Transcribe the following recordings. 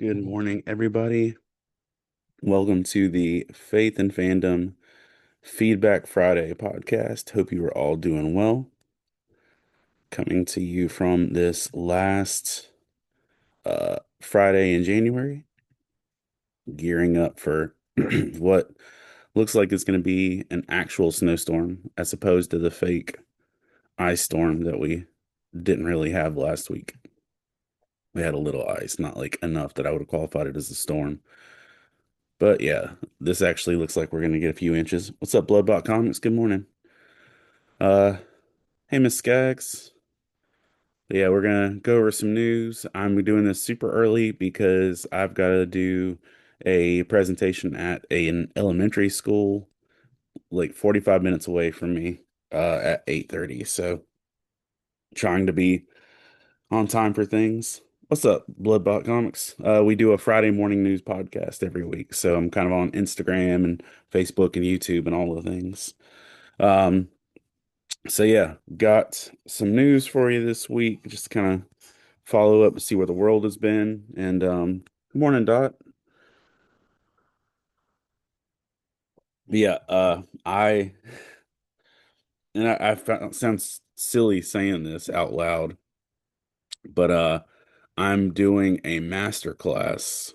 Good morning, everybody. Welcome to the Faith and Fandom Feedback Friday podcast. Hope you are all doing well. Coming to you from this last Friday in January, gearing up for what looks like it's going to be an actual snowstorm as opposed to the fake ice storm that we didn't really have last week. We had a little ice, not like enough that I would have qualified it as a storm. But yeah, this actually looks like we're gonna get a few inches. What's up, Bloodbot Comics? Good morning. Uh, hey, Miss Skaggs. Yeah, we're gonna go over some news. I'm doing this super early because I've got to do a presentation at an elementary school, like 45 minutes away from me, at 8:30. So trying to be on time for things. What's up, Bloodbot Comics? We do a Friday morning news podcast every week, so I'm kind of on Instagram and Facebook and YouTube and all the things. Um, so yeah, got some news for you this week. Just kind of follow up and see where the world has been. And good morning, Dot. Yeah, I sounds silly saying this out loud, but I'm doing a master class,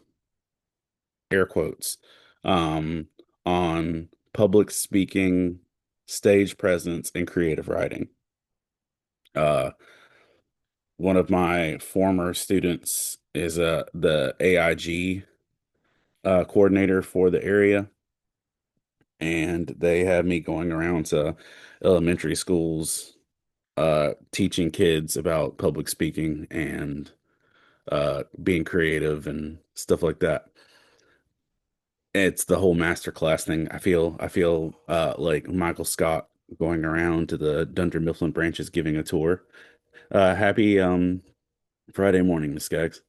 air quotes, um, on public speaking, stage presence, and creative writing. Uh, One of my former students is the AIG coordinator for the area, and they have me going around to elementary schools teaching kids about public speaking and being creative and stuff like that. It's the whole master class thing. I feel like Michael Scott going around to the Dunder Mifflin branches giving a tour. Happy Friday morning, Miss Skaggs.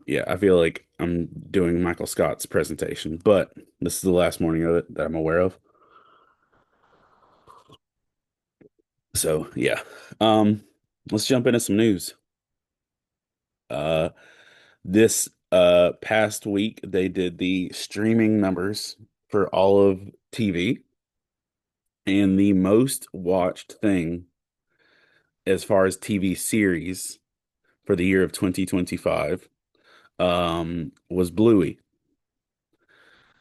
Yeah, I feel like I'm doing Michael Scott's presentation, but this is the last morning of it that I'm aware of. So yeah. Um, let's jump into some news. Uh this past week they did the streaming numbers for all of TV, and the most watched thing as far as TV series for the year of 2025 was Bluey,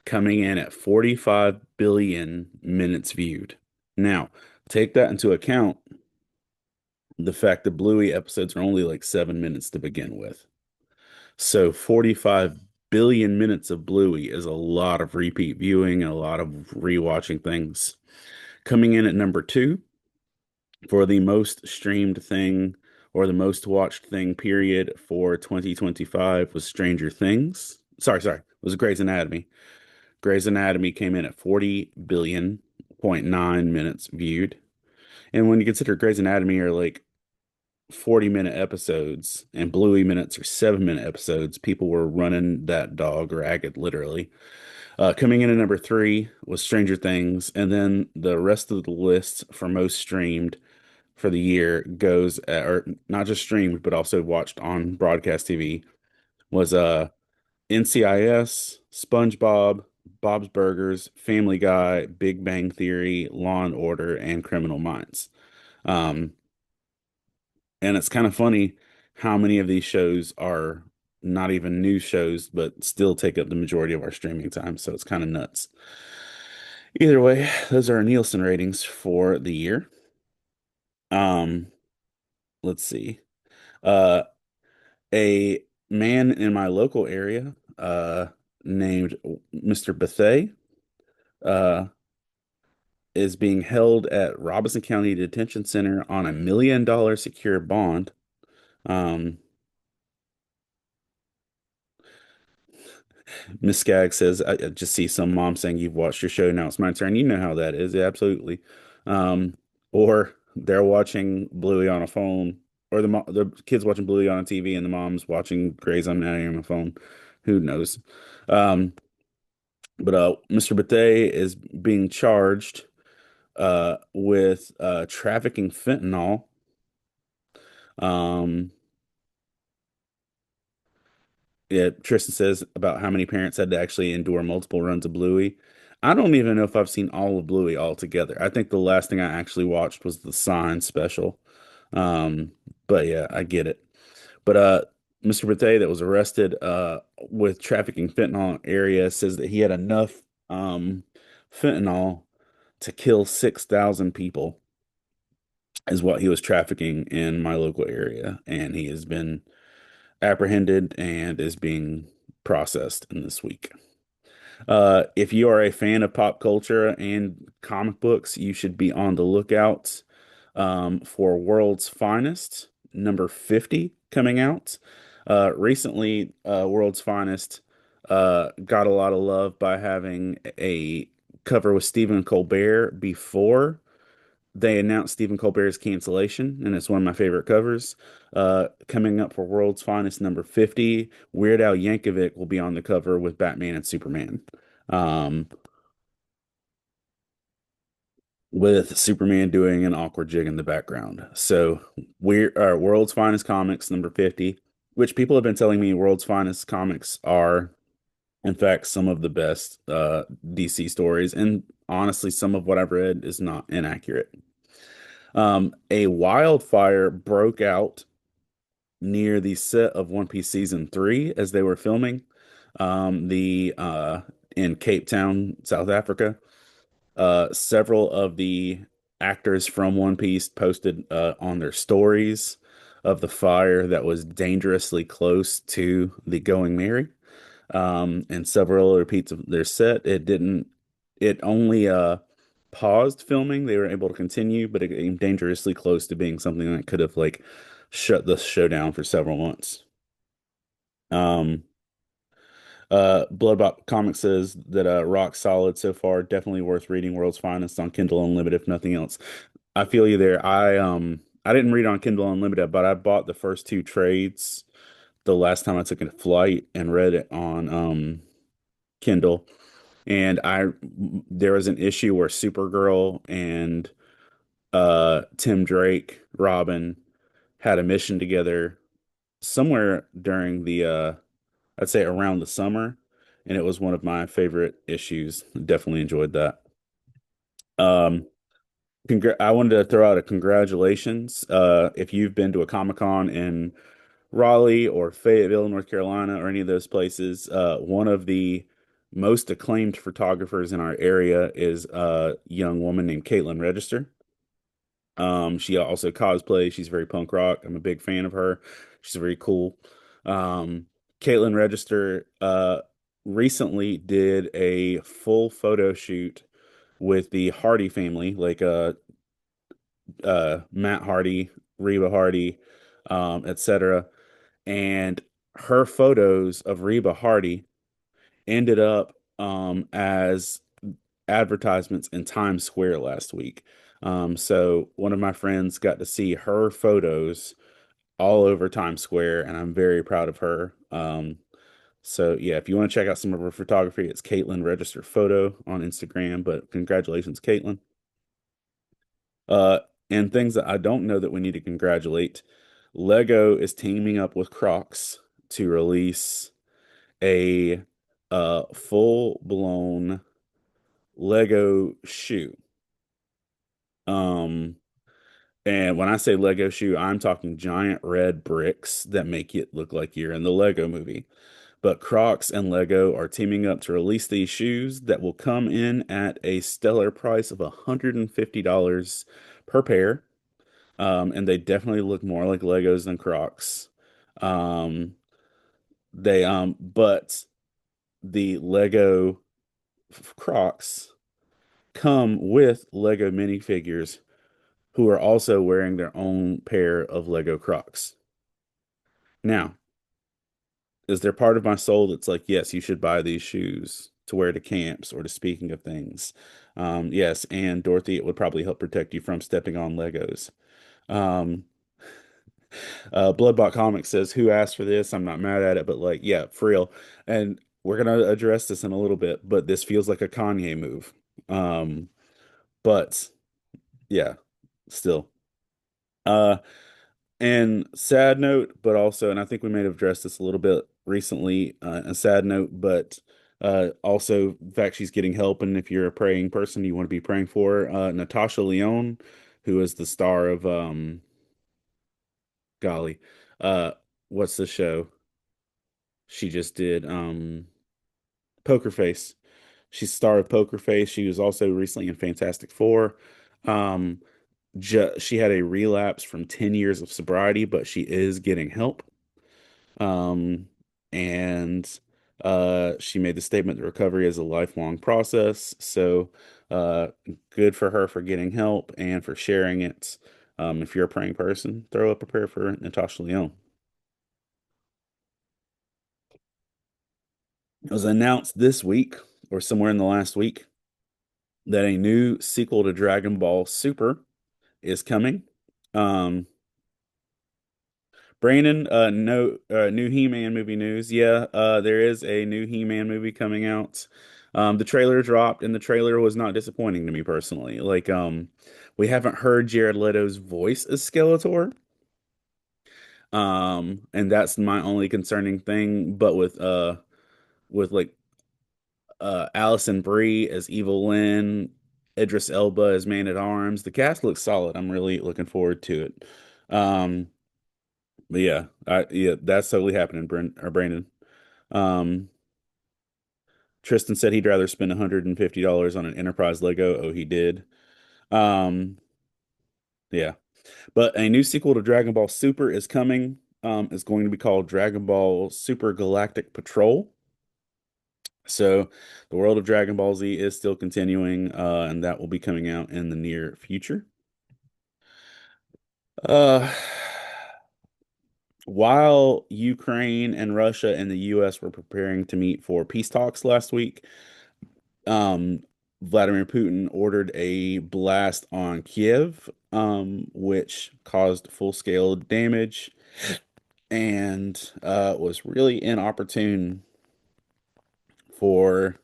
coming in at 45 billion minutes viewed. Now, take that into account, the fact that Bluey episodes are only like 7 minutes to begin with. So 45 billion minutes of Bluey is a lot of repeat viewing and a lot of rewatching things. Coming in at number two for the most streamed thing or the most watched thing period for 2025 was Stranger Things. Sorry, was Grey's Anatomy. Grey's Anatomy came in at 40 billion point nine minutes viewed. And when you consider Grey's Anatomy are like 40-minute episodes and Bluey minutes are 7-minute episodes, people were running that dog ragged, literally. Coming in at number three was Stranger Things. And then the rest of the list for most streamed for the year goes, or not just streamed, but also watched on broadcast TV, was NCIS, SpongeBob, Bob's Burgers, Family Guy, Big Bang Theory, Law and Order, and Criminal Minds. Um, and it's kind of funny how many of these shows are not even news shows, but still take up the majority of our streaming time. So it's kind of nuts. Either way, those are our Nielsen ratings for the year. Um, let's see. Uh, a man in my local area, named Mr. Bethay, uh, is being held at Robinson County Detention Center on $1 million secure bond. Um, Miss Skaggs says, I just see some mom saying, "You've watched your show, now it's my turn." You know how that is. Yeah, absolutely. Um, or they're watching Bluey on a phone, or the kids watching Bluey on a TV, and the mom's watching Grey's Anatomy on a phone. Who knows? Um, but Mr. Bate is being charged with trafficking fentanyl. Um, Yeah, Tristan says about how many parents had to actually endure multiple runs of Bluey. I don't even know if I've seen all of Bluey altogether. I think the last thing I actually watched was the Sign special. Um, but yeah, I get it. But Mr. Bate that was arrested with trafficking fentanyl area says that he had enough fentanyl to kill 6,000 people is what he was trafficking in my local area, and he has been apprehended and is being processed in this week. If you are a fan of pop culture and comic books, you should be on the lookout for World's Finest, number 50, coming out. Recently, World's Finest got a lot of love by having a cover with Stephen Colbert before they announced Stephen Colbert's cancellation, and it's one of my favorite covers. Coming up for World's Finest number 50, Weird Al Yankovic will be on the cover with Batman and Superman. Um, with Superman doing an awkward jig in the background. So we're World's Finest Comics number 50, which people have been telling me World's Finest Comics are in fact some of the best DC stories. And honestly, some of what I've read is not inaccurate. A wildfire broke out near the set of One Piece season 3 as they were filming the in Cape Town, South Africa. Several of the actors from One Piece posted on their stories of the fire that was dangerously close to the Going Merry. And several other repeats of their set. It only paused filming. They were able to continue, but it came dangerously close to being something that could have like shut the show down for several months. Um, Bloodbot Comics says that rock solid so far, definitely worth reading. World's Finest on Kindle Unlimited, if nothing else. I feel you there. I didn't read on Kindle Unlimited, but I bought the first two trades the last time I took a flight and read it on Kindle. And I there was an issue where Supergirl and Tim Drake, Robin had a mission together somewhere during the I'd say around the summer, and it was one of my favorite issues. Definitely enjoyed that. Um, I wanted to throw out a congratulations. If you've been to a Comic-Con in Raleigh or Fayetteville, North Carolina, or any of those places, one of the most acclaimed photographers in our area is a young woman named Caitlin Register. She also cosplays. She's very punk rock. I'm a big fan of her. She's very cool. Um, Caitlin Register recently did a full photo shoot with the Hardy family, like Matt Hardy, Reba Hardy, etc. And her photos of Reba Hardy ended up as advertisements in Times Square last week. So one of my friends got to see her photos all over Times Square, and I'm very proud of her. So yeah, if you want to check out some of her photography, it's Caitlin Register Photo on Instagram. But congratulations, Caitlin. Uh, and things that I don't know that we need to congratulate. Lego is teaming up with Crocs to release a full blown Lego shoe. Um, and when I say Lego shoe, I'm talking giant red bricks that make it look like you're in the Lego movie. But Crocs and Lego are teaming up to release these shoes that will come in at a stellar price of $150 per pair. And they definitely look more like Legos than Crocs. Um, but the Lego Crocs come with Lego minifigures who are also wearing their own pair of Lego Crocs. Now, is there part of my soul that's like, yes, you should buy these shoes to wear to camps or to speaking of things? Yes, and Dorothy, it would probably help protect you from stepping on Legos. Um, Bloodbot Comics says, "Who asked for this?" I'm not mad at it, but like, yeah, for real. And we're gonna address this in a little bit, but this feels like a Kanye move. Um, but yeah, still. Uh, And sad note, but also, and I think we may have addressed this a little bit recently, a sad note, but also the fact she's getting help. And if you're a praying person, you want to be praying for her. Natasha Lyonne, who is the star of golly, uh, what's the show? She just did Poker Face. She's the star of Poker Face. She was also recently in Fantastic Four. Um, she had a relapse from 10 years of sobriety, but she is getting help. Um, and she made the statement that recovery is a lifelong process. So good for her for getting help and for sharing it. If you're a praying person, throw up a prayer for Natasha Lyonne. It was announced this week or somewhere in the last week that a new sequel to Dragon Ball Super is coming. Um, Brandon, no new He-Man movie news. Yeah, there is a new He-Man movie coming out. The trailer dropped, and the trailer was not disappointing to me personally. We haven't heard Jared Leto's voice as Skeletor, and that's my only concerning thing. But with Allison Brie as Evil Lynn, Idris Elba as Man at Arms, the cast looks solid. I'm really looking forward to it. Um, but yeah, that's totally happening, Brandon. Um, Tristan said he'd rather spend $150 on an Enterprise Lego. Oh, he did. Um, yeah. But a new sequel to Dragon Ball Super is coming. It's going to be called Dragon Ball Super Galactic Patrol. So the world of Dragon Ball Z is still continuing, and that will be coming out in the near future. Uh, while Ukraine and Russia and the US were preparing to meet for peace talks last week, um, Vladimir Putin ordered a blast on Kiev, which caused full-scale damage and was really inopportune for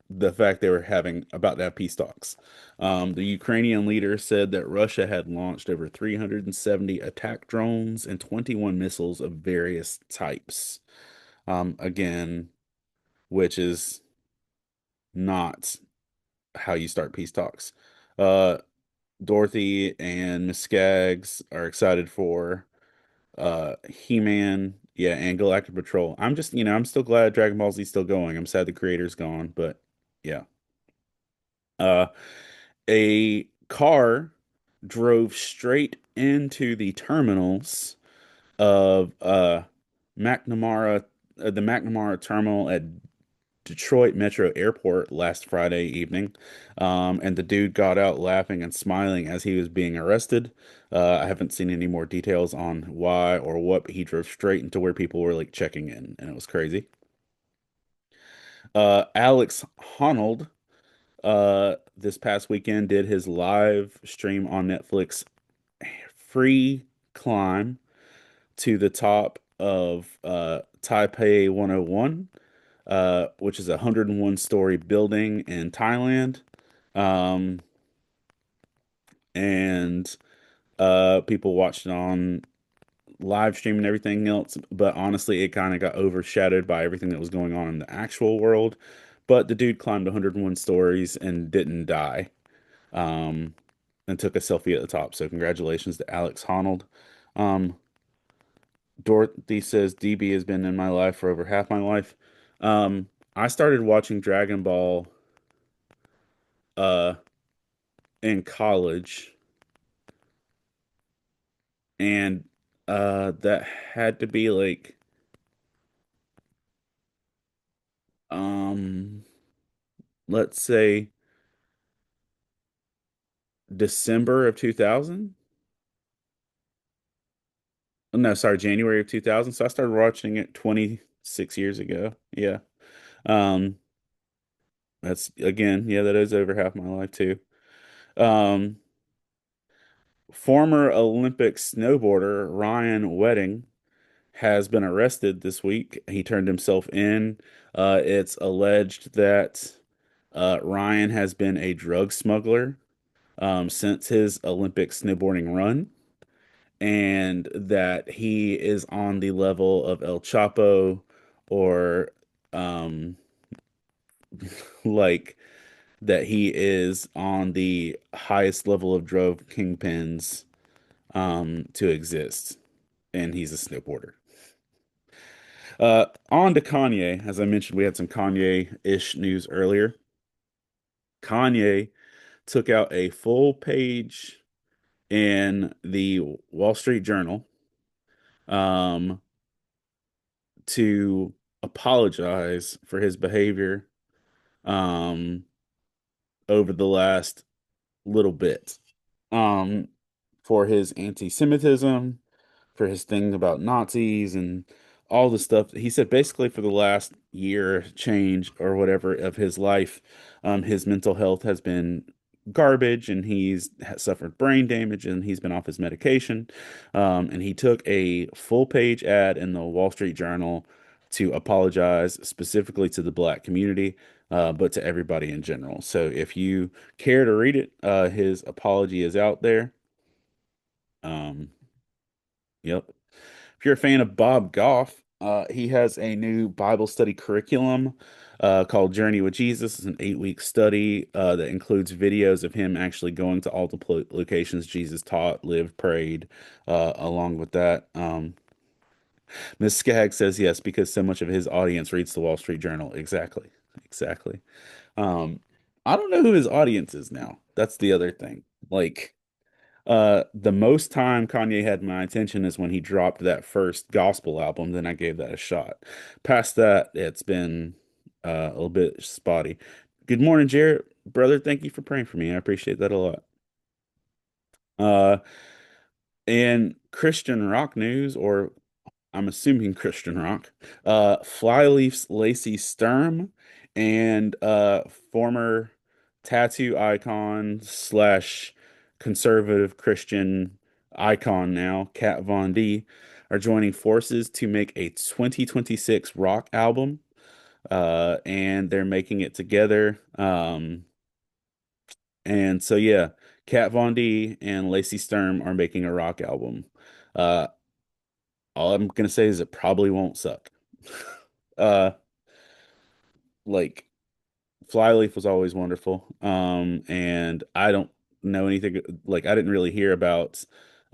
the fact they were having about to have peace talks. The Ukrainian leader said that Russia had launched over 370 attack drones and 21 missiles of various types. Again, which is not how you start peace talks. Uh, Dorothy and Miss Skaggs are excited for He-Man, yeah, and Galactic Patrol. I'm just, I'm still glad Dragon Ball Z is still going. I'm sad the creator's gone, but yeah. Uh a car drove straight into the terminals of the McNamara terminal at Detroit Metro Airport last Friday evening. And the dude got out laughing and smiling as he was being arrested. I haven't seen any more details on why or what, but he drove straight into where people were like checking in, and it was crazy. Alex Honnold, this past weekend did his live stream on Netflix free climb to the top of Taipei 101, which is a 101-story building in Thailand. Um, and people watched it on live stream and everything else, but honestly, it kind of got overshadowed by everything that was going on in the actual world. But the dude climbed 101 stories and didn't die, um, and took a selfie at the top. So congratulations to Alex Honnold. Um, Dorothy says DB has been in my life for over half my life. I started watching Dragon Ball uh in college, and that had to be like um let's say December of 2000. No, sorry, January of 2000. So I started watching it 26 years ago. Yeah. Um that's again, yeah, that is over half my life too. Um Former Olympic snowboarder Ryan Wedding has been arrested this week. He turned himself in. It's alleged that Ryan has been a drug smuggler since his Olympic snowboarding run. and that he is on the level of El Chapo or um like that he is on the highest level of drug kingpins to exist, and he's a snowboarder. On to Kanye. As I mentioned, we had some Kanye-ish news earlier. Kanye took out a full page in the Wall Street Journal um, to apologize for his behavior um, over the last little bit, um, for his anti-Semitism, for his thing about Nazis and all the stuff. He said basically for the last year change or whatever of his life, his mental health has been garbage and he's suffered brain damage and he's been off his medication. And he took a full page ad in the Wall Street Journal to apologize specifically to the black community, but to everybody in general. So if you care to read it, his apology is out there. Um, yep. If you're a fan of Bob Goff, he has a new Bible study curriculum called Journey with Jesus. It's an 8-week study that includes videos of him actually going to all the locations Jesus taught, lived, prayed, along with that. Ms. Skaggs says yes, because so much of his audience reads the Wall Street Journal. Exactly. Exactly. Um, I don't know who his audience is now. That's the other thing. Like, the most time Kanye had my attention is when he dropped that first gospel album. Then I gave that a shot. Past that, it's been a little bit spotty. Good morning, Jared, brother. Thank you for praying for me. I appreciate that a lot. Uh, and Christian rock news, or I'm assuming Christian rock. Flyleaf's Lacey Sturm and former tattoo icon slash conservative Christian icon now, Kat Von D, are joining forces to make a 2026 rock album. And they're making it together. And so yeah, Kat Von D and Lacey Sturm are making a rock album. Uh, all I'm gonna say is it probably won't suck. Uh, like Flyleaf was always wonderful. And I don't know anything, like I didn't really hear about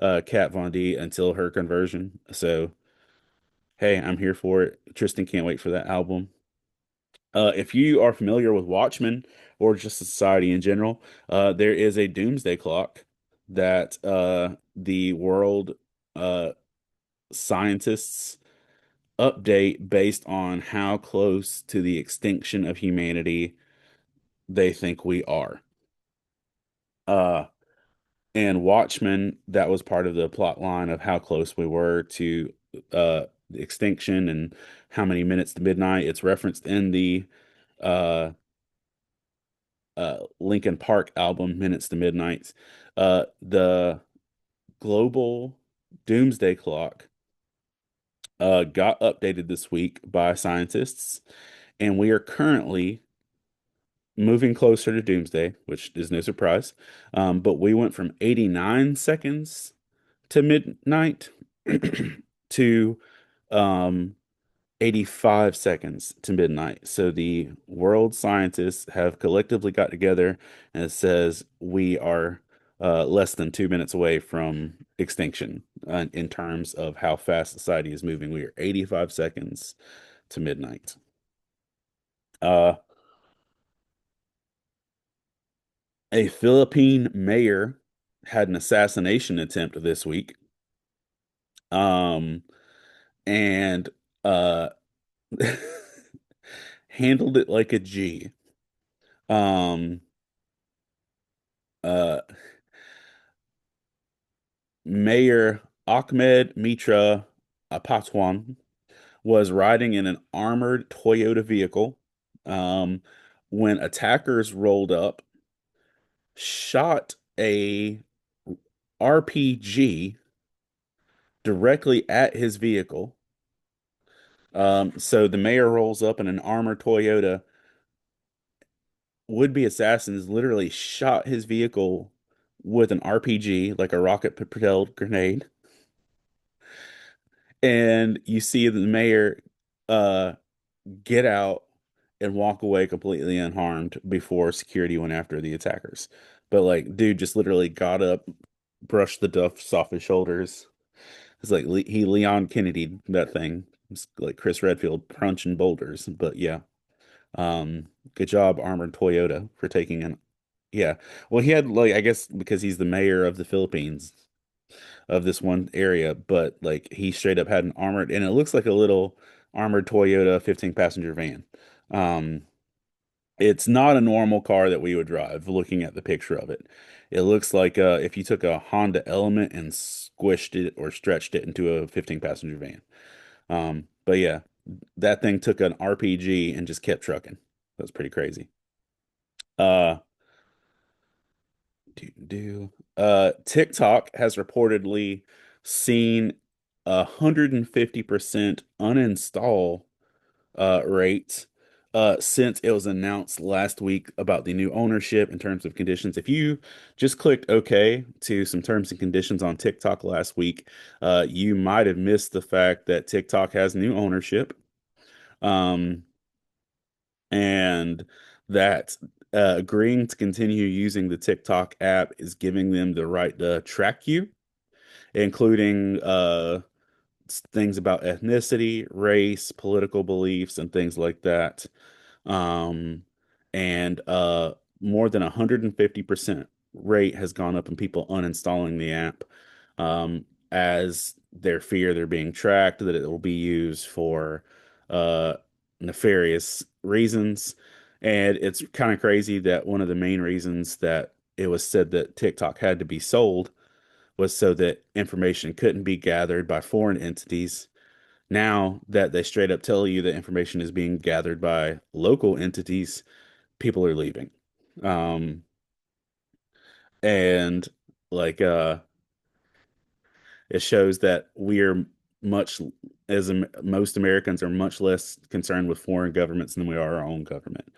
Kat Von D until her conversion. So hey, I'm here for it. Tristan can't wait for that album. If you are familiar with Watchmen or just society in general, there is a doomsday clock that the world uh scientists update based on how close to the extinction of humanity they think we are. Uh, and Watchmen, that was part of the plot line of how close we were to the extinction and how many minutes to midnight. It's referenced in the uh, Linkin Park album, Minutes to Midnight. The global doomsday clock got updated this week by scientists, and we are currently moving closer to doomsday, which is no surprise. But we went from 89 seconds to midnight to um, 85 seconds to midnight. So the world scientists have collectively got together and it says we are less than 2 minutes away from extinction in terms of how fast society is moving. We are 85 seconds to midnight. Uh, a Philippine mayor had an assassination attempt this week. Um, and uh handled it like a G. Um, uh, Mayor Ahmed Mitra Apatwan was riding in an armored Toyota vehicle um, when attackers rolled up, shot a RPG directly at his vehicle. So the mayor rolls up in an armored Toyota. Would-be assassins literally shot his vehicle with an RPG, like a rocket propelled grenade. And you see the mayor uh get out and walk away completely unharmed before security went after the attackers. But like, dude just literally got up, brushed the dust off his shoulders. It's like he Leon Kennedy that thing. It's like Chris Redfield punching boulders. But yeah, good job, Armored Toyota, for taking an yeah. Well, he had like I guess because he's the mayor of the Philippines of this one area, but like he straight up had an armored and it looks like a little armored Toyota 15 passenger van. Um, it's not a normal car that we would drive, looking at the picture of it. It looks like if you took a Honda Element and squished it or stretched it into a 15 passenger van. But yeah, that thing took an RPG and just kept trucking. That's pretty crazy. Uh, TikTok has reportedly seen 150% uninstall rate since it was announced last week about the new ownership and terms of conditions. If you just clicked OK to some terms and conditions on TikTok last week, you might have missed the fact that TikTok has new ownership, um, and that agreeing to continue using the TikTok app is giving them the right to track you, including things about ethnicity, race, political beliefs, and things like that. Um, and more than 150% rate has gone up in people uninstalling the app, um, as their fear they're being tracked, that it will be used for uh, nefarious reasons. And it's kind of crazy that one of the main reasons that it was said that TikTok had to be sold was so that information couldn't be gathered by foreign entities. Now that they straight up tell you that information is being gathered by local entities, people are leaving. Um, and like it shows that we're much most Americans are much less concerned with foreign governments than we are our own government.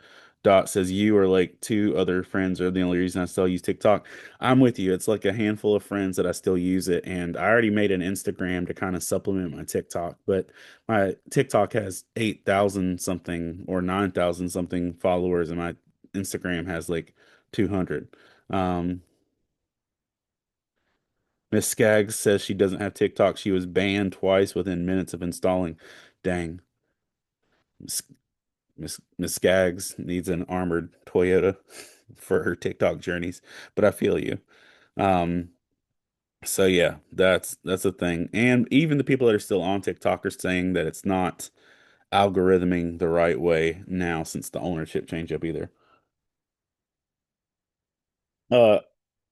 Dot says you or like two other friends are the only reason I still use TikTok. I'm with you. It's like a handful of friends that I still use it, and I already made an Instagram to kind of supplement my TikTok, but my TikTok has 8,000 something or 9,000 something followers, and my Instagram has like 200. Um, Miss Skaggs says she doesn't have TikTok. She was banned twice within minutes of installing. Dang. Miss, Miss Skaggs needs an armored Toyota for her TikTok journeys, but I feel you. Um, so yeah, that's a thing. And even the people that are still on TikTok are saying that it's not algorithming the right way now since the ownership change up either. Uh,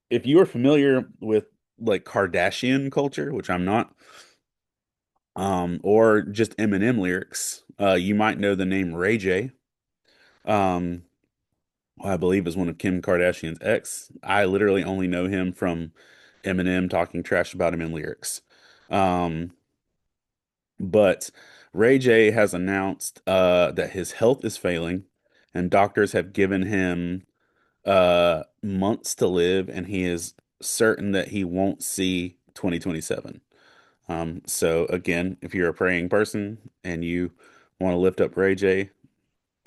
if you are familiar with like Kardashian culture, which I'm not, or just Eminem lyrics. You might know the name Ray J. Um, who I believe is one of Kim Kardashian's ex. I literally only know him from Eminem talking trash about him in lyrics. Um, but Ray J has announced that his health is failing, and doctors have given him months to live, and he is certain that he won't see 2027. So again, if you're a praying person and you want to lift up Ray J,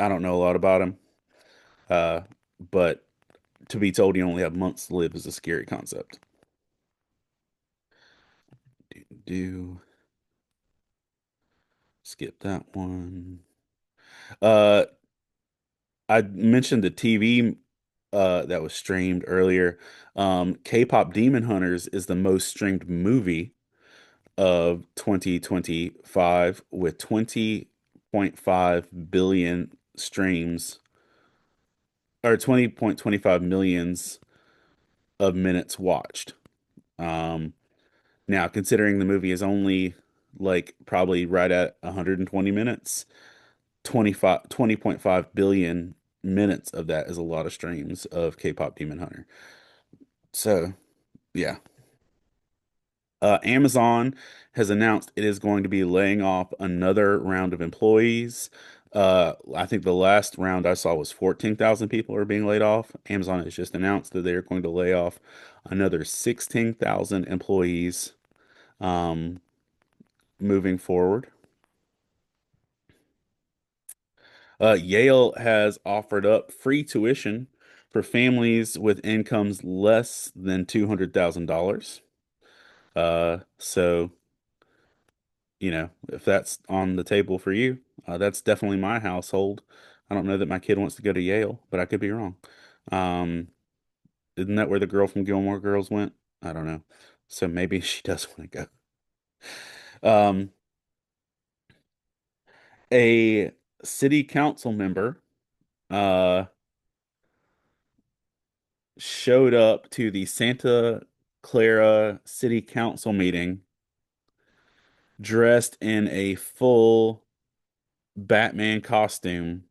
I don't know a lot about him, uh, but to be told you only have months to live is a scary concept. Do skip that one. Uh, I mentioned the TV that was streamed earlier. K-pop Demon Hunters is the most streamed movie of 2025 with 20.5 billion streams or 20.25 millions of minutes watched. Um, Now, considering the movie is only like probably right at 120 minutes, 20.5 billion minutes of that is a lot of streams of K-pop Demon Hunter. So, yeah. Amazon has announced it is going to be laying off another round of employees. I think the last round I saw was 14,000 people are being laid off. Amazon has just announced that they're going to lay off another 16,000 employees. Um, moving forward. Yale has offered up free tuition for families with incomes less than $200,000. So, if that's on the table for you, that's definitely my household. I don't know that my kid wants to go to Yale, but I could be wrong. Um, isn't that where the girl from Gilmore Girls went? I don't know. So maybe she does want to go. A city council member uh showed up to the Santa Clara City Council meeting dressed in a full Batman costume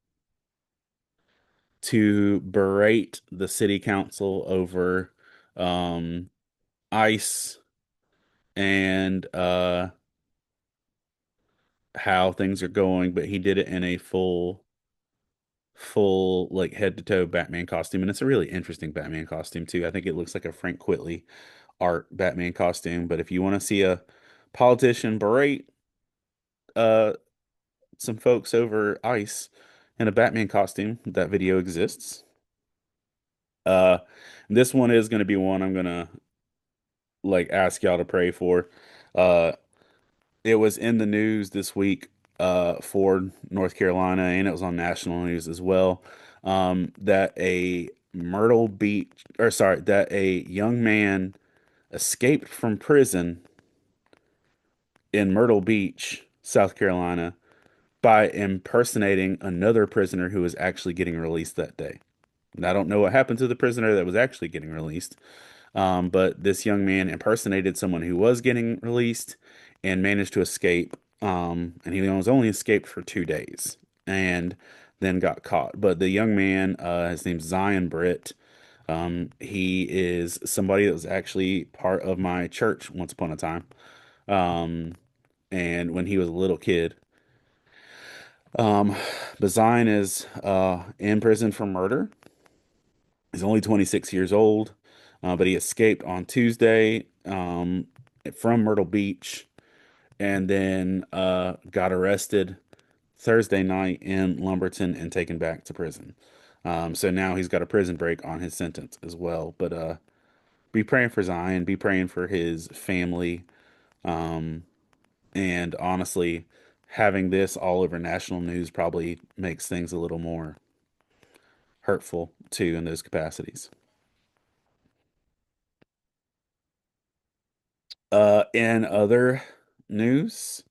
to berate the city council over um, ICE and how things are going, but he did it in a full like head to toe Batman costume, and it's a really interesting Batman costume too. I think it looks like a Frank Quitely art Batman costume, but if you want to see a politician berate uh some folks over ice in a Batman costume, that video exists. Uh this one is going to be one I'm going to like ask y'all to pray for. Uh it was in the news this week for North Carolina, and it was on national news as well. That a Myrtle Beach or sorry, that a young man escaped from prison in Myrtle Beach, South Carolina, by impersonating another prisoner who was actually getting released that day. And I don't know what happened to the prisoner that was actually getting released, but this young man impersonated someone who was getting released and managed to escape. And he was only escaped for 2 days and then got caught. But the young man, his name's Zion Britt. He is somebody that was actually part of my church once upon a time. Um, and when he was a little kid. Um, Bazine is in prison for murder. He's only 26 years old, but he escaped on Tuesday from Myrtle Beach and then got arrested Thursday night in Lumberton and taken back to prison. So now he's got a prison break on his sentence as well. But be praying for Zion, be praying for his family. Um, and honestly, having this all over national news probably makes things a little more hurtful too in those capacities. In other news,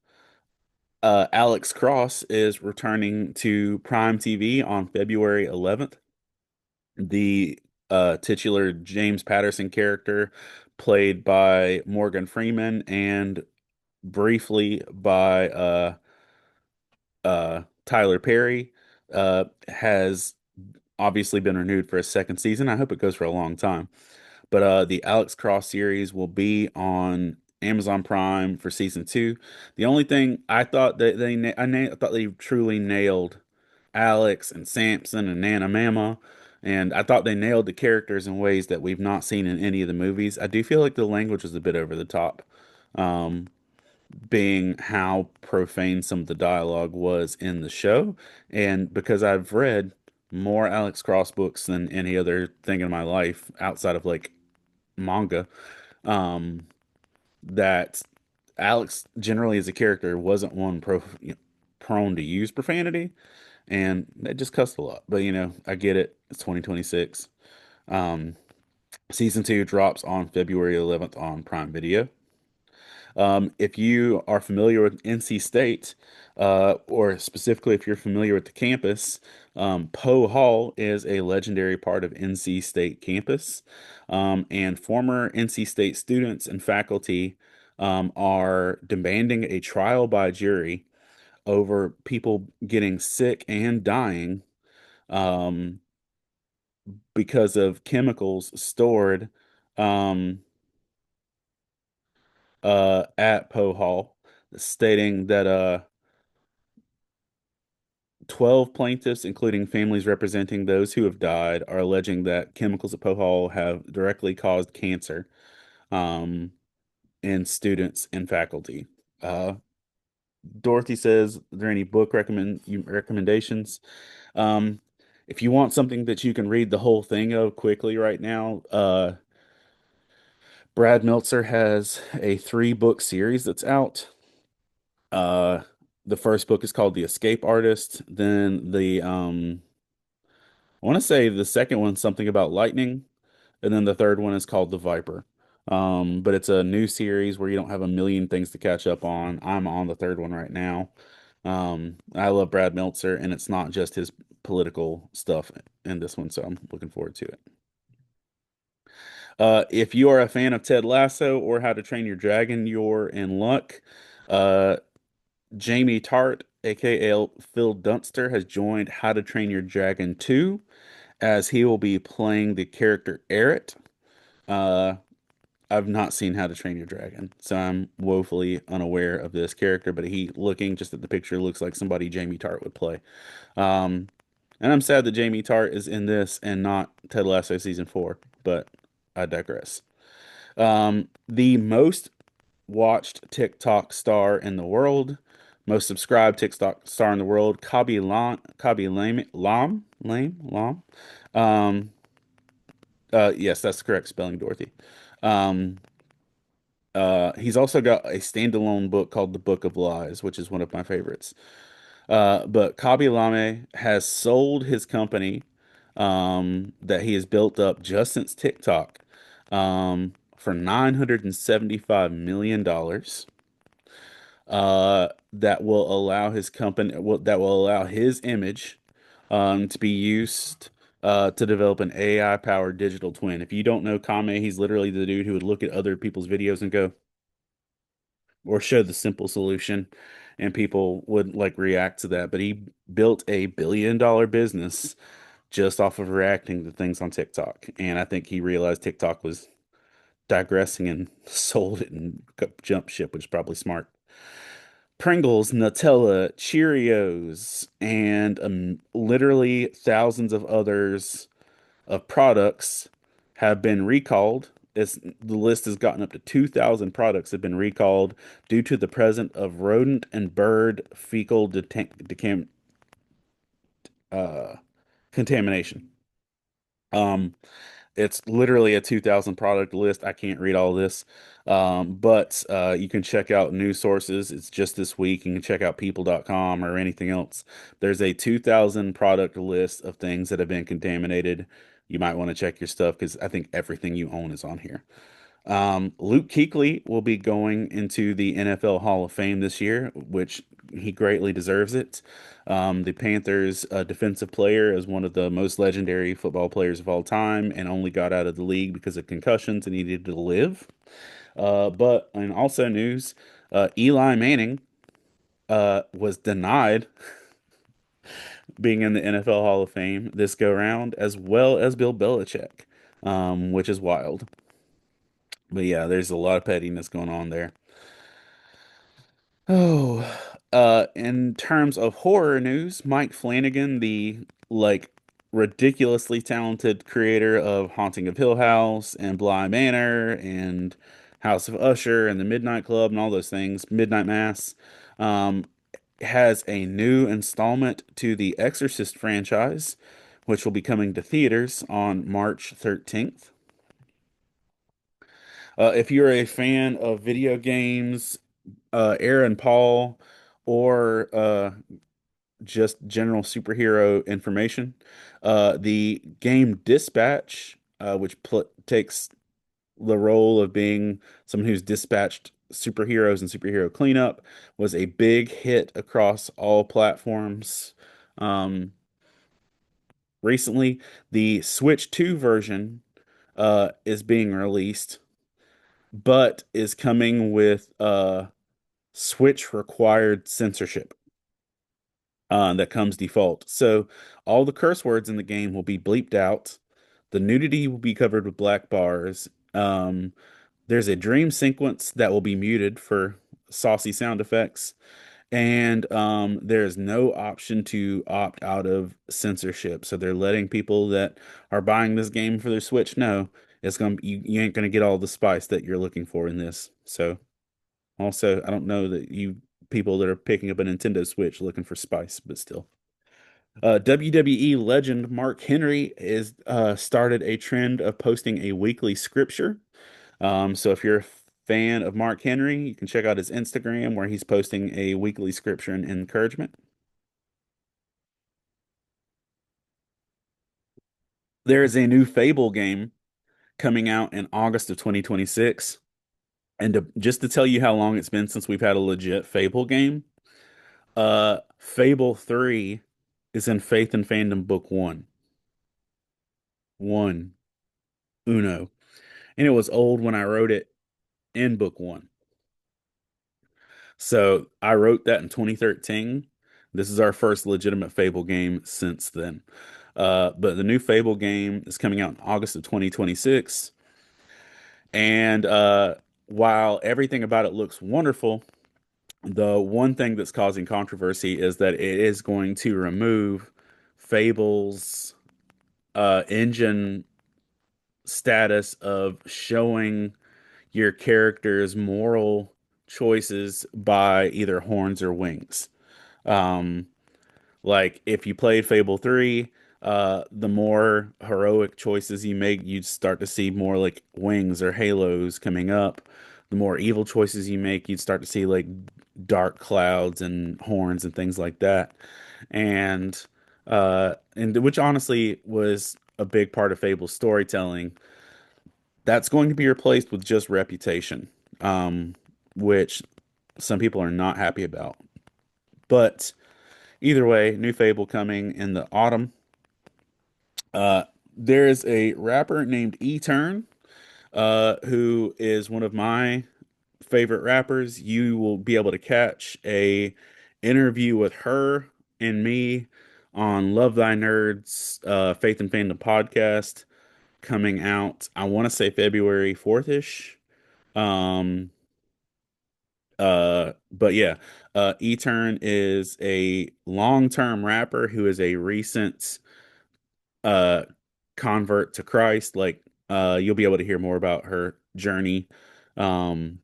Alex Cross is returning to Prime TV on February 11th. The titular James Patterson character, played by Morgan Freeman and briefly by Tyler Perry, has obviously been renewed for a second season. I hope it goes for a long time. But the Alex Cross series will be on Amazon Prime for season two. The only thing I thought that I thought they truly nailed Alex and Samson and Nana Mama, and I thought they nailed the characters in ways that we've not seen in any of the movies. I do feel like the language was a bit over the top, um, being how profane some of the dialogue was in the show, and because I've read more Alex Cross books than any other thing in my life outside of like manga, um, that Alex generally as a character wasn't one prone to use profanity, and they just cussed a lot. But I get it. It's 2026. Um, season two drops on February 11th on Prime Video. If you are familiar with NC State, or specifically if you're familiar with the campus, Poe Hall is a legendary part of NC State campus. And former NC State students and faculty are demanding a trial by jury over people getting sick and dying um, because of chemicals stored um, at Poe Hall, stating that 12 plaintiffs, including families representing those who have died, are alleging that chemicals at Poe Hall have directly caused cancer um, in students and faculty. Uh, Dorothy says, "Are there any book recommendations?" Um, if you want something that you can read the whole thing of quickly right now, Brad Meltzer has a three-book series that's out. Uh, the first book is called The Escape Artist. Then I want to say the second one's something about lightning, and then the third one is called The Viper. But it's a new series where you don't have a million things to catch up on. I'm on the third one right now. I love Brad Meltzer, and it's not just his political stuff in this one, so I'm looking forward to it. If you are a fan of Ted Lasso or How to Train Your Dragon, you're in luck. Uh, Jamie Tart, aka Phil Dunster, has joined How to Train Your Dragon 2 as he will be playing the character Eret. Uh, I've not seen How to Train Your Dragon, so I'm woefully unaware of this character, but he looking just at the picture looks like somebody Jamie Tart would play. Um, and I'm sad that Jamie Tart is in this and not Ted Lasso season 4, but I digress. The most watched TikTok star in the world, most subscribed TikTok star in the world, Kabi Lam. Um, yes, that's the correct spelling, Dorothy. Um, he's also got a standalone book called The Book of Lies, which is one of my favorites. But Kabi Lame has sold his company that he has built up just since TikTok for $975 million. That will allow his that will allow his image to be used to develop an AI powered digital twin. If you don't know Kame, he's literally the dude who would look at other people's videos and go, or show the simple solution, and people would like react to that. But he built a $1 billion business just off of reacting to things on TikTok. And I think he realized TikTok was digressing and sold it and jumped ship, which is probably smart. Pringles, Nutella, Cheerios, and literally thousands of others of products have been recalled. The list has gotten up to 2,000 products have been recalled due to the presence of rodent and bird fecal uh, contamination. Um, It's literally a 2,000 product list. I can't read all this. But you can check out news sources. It's just this week. You can check out people.com or anything else. There's a 2,000 product list of things that have been contaminated. You might want to check your stuff because I think everything you own is on here. Luke Kuechly will be going into the NFL Hall of Fame this year, which he greatly deserves it. The Panthers' defensive player is one of the most legendary football players of all time and only got out of the league because of concussions and needed to live. But in also news, Eli Manning was denied being in the NFL Hall of Fame this go round, as well as Bill Belichick, which is wild. But yeah, there's a lot of pettiness going on there. Oh, in terms of horror news, Mike Flanagan, the like ridiculously talented creator of Haunting of Hill House and Bly Manor and House of Usher and the Midnight Club and all those things, Midnight Mass, um, has a new installment to the Exorcist franchise, which will be coming to theaters on March 13th. If you're a fan of video games, Aaron Paul, or just general superhero information. The game Dispatch, which takes the role of being someone who's dispatched superheroes and superhero cleanup, was a big hit across all platforms. Um, Recently, the Switch 2 version is being released, but is coming with Switch required censorship that comes default. So all the curse words in the game will be bleeped out. The nudity will be covered with black bars. There's a dream sequence that will be muted for saucy sound effects. And there's no option to opt out of censorship. So they're letting people that are buying this game for their Switch know you ain't gonna get all the spice that you're looking for in this. So also, I don't know that you people that are picking up a Nintendo Switch looking for spice, but still. WWE legend Mark Henry is started a trend of posting a weekly scripture. So if you're a fan of Mark Henry, you can check out his Instagram where he's posting a weekly scripture and encouragement. There is a new Fable game coming out in August of 2026. And just to tell you how long it's been since we've had a legit Fable game, Fable 3 is in Faith and Fandom Book 1. One, uno. And it was old when I wrote it in Book 1. So I wrote that in 2013. This is our first legitimate Fable game since then. But the new Fable game is coming out in August of 2026. And while everything about it looks wonderful, the one thing that's causing controversy is that it is going to remove Fable's engine status of showing your character's moral choices by either horns or wings. Um, like if you played Fable 3, the more heroic choices you make, you'd start to see more like wings or halos coming up. The more evil choices you make, you'd start to see like dark clouds and horns and things like that. And which honestly was a big part of Fable's storytelling. That's going to be replaced with just reputation, um, which some people are not happy about. But either way, new Fable coming in the autumn. Uh, there is a rapper named E-Turn, who is one of my favorite rappers. You will be able to catch a interview with her and me on Love Thy Nerds, Faith and Fandom podcast coming out. I want to say February 4th ish. Um, but yeah, E-Turn is a long-term rapper who is a recent uh convert to Christ. Like you'll be able to hear more about her journey um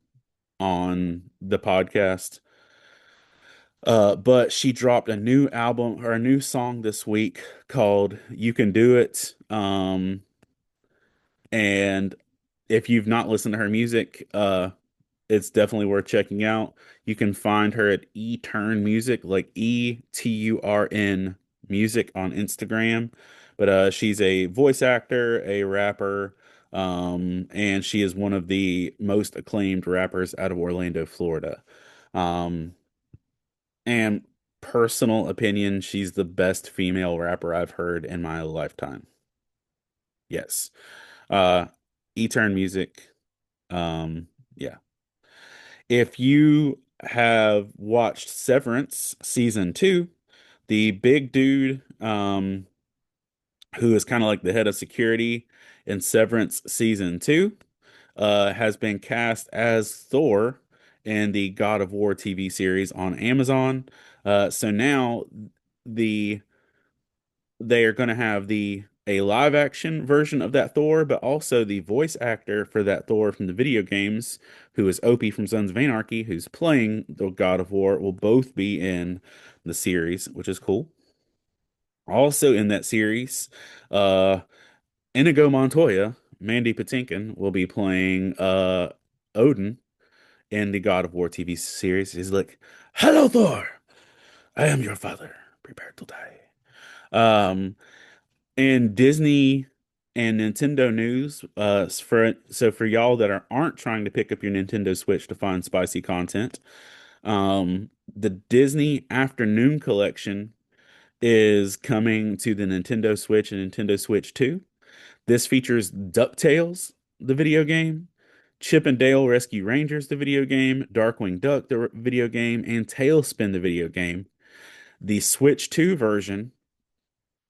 on the podcast. But she dropped a new album or a new song this week called You Can Do It. And if you've not listened to her music, it's definitely worth checking out. You can find her at eTurn Music, like ETURN Music on Instagram. But she's a voice actor, a rapper, and she is one of the most acclaimed rappers out of Orlando, Florida. Um, and personal opinion, she's the best female rapper I've heard in my lifetime. Yes. Uh, eTurn Music. Yeah. If you have watched Severance season two, the big dude, who is kind of like the head of security in Severance season two, has been cast as Thor in the God of War TV series on Amazon. So now the they are going to have the a live action version of that Thor, but also the voice actor for that Thor from the video games, who is Opie from Sons of Anarchy, who's playing the God of War, will both be in the series, which is cool. Also in that series, uh, Inigo Montoya, Mandy Patinkin, will be playing Odin in the God of War TV series. He's like, "Hello, Thor. I am your father. Prepare to die." Um, And Disney and Nintendo news, for y'all that aren't trying to pick up your Nintendo Switch to find spicy content, the Disney Afternoon Collection is coming to the Nintendo Switch and Nintendo Switch 2. This features DuckTales, the video game, Chip and Dale Rescue Rangers, the video game, Darkwing Duck, the video game, and Tailspin, the video game. The Switch 2 version,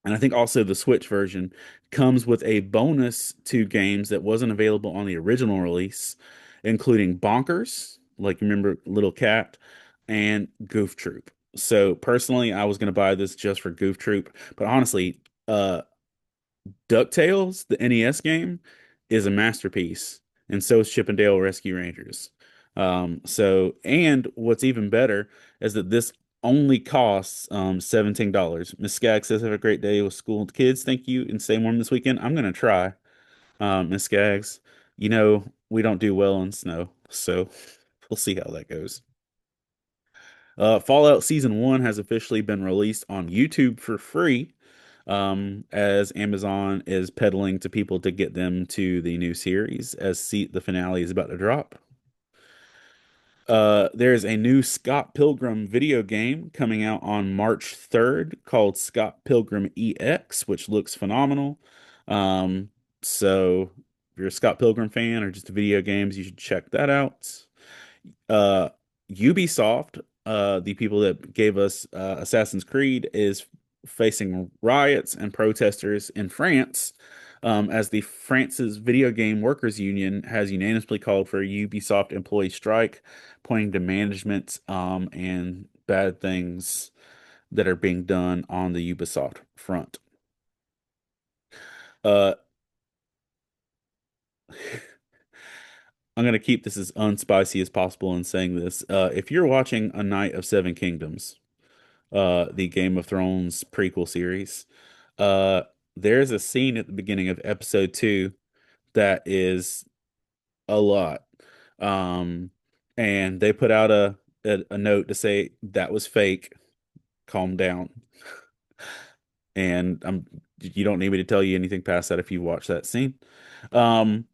and I think also the Switch version, comes with a bonus to games that wasn't available on the original release, including Bonkers, like remember Little Cat, and Goof Troop. So personally, I was going to buy this just for Goof Troop, but honestly, DuckTales, the NES game, is a masterpiece, and so is Chip and Dale Rescue Rangers. And what's even better is that this only costs $17. Miss Skaggs says, have a great day with school and kids. Thank you and stay warm this weekend. I'm gonna try. Miss Skaggs, we don't do well in snow, so we'll see how that goes. Fallout Season 1 has officially been released on YouTube for free, as Amazon is peddling to people to get them to the new series as the finale is about to drop. There's a new Scott Pilgrim video game coming out on March 3rd called Scott Pilgrim EX, which looks phenomenal. Um, so if you're a Scott Pilgrim fan or just video games, you should check that out. Uh, Ubisoft, the people that gave us Assassin's Creed, is facing riots and protesters in France, as the France's Video Game Workers Union has unanimously called for a Ubisoft employee strike, pointing to management and bad things that are being done on the Ubisoft front. Uh, I'm going to keep this as unspicy as possible in saying this. If you're watching A Night of Seven Kingdoms, the Game of Thrones prequel series, uh, there's a scene at the beginning of episode 2 that is a lot. Um, and they put out a note to say that was fake, calm down. And you don't need me to tell you anything past that if you watch that scene. Um,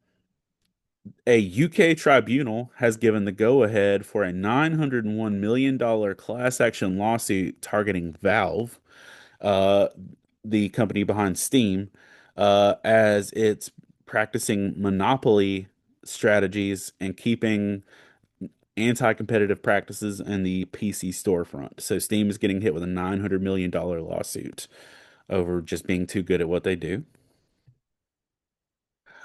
a UK tribunal has given the go-ahead for a $901 million class action lawsuit targeting Valve, uh, the company behind Steam, as it's practicing monopoly strategies and keeping anti-competitive practices in the PC storefront. So Steam is getting hit with a $900 million lawsuit over just being too good at what they do.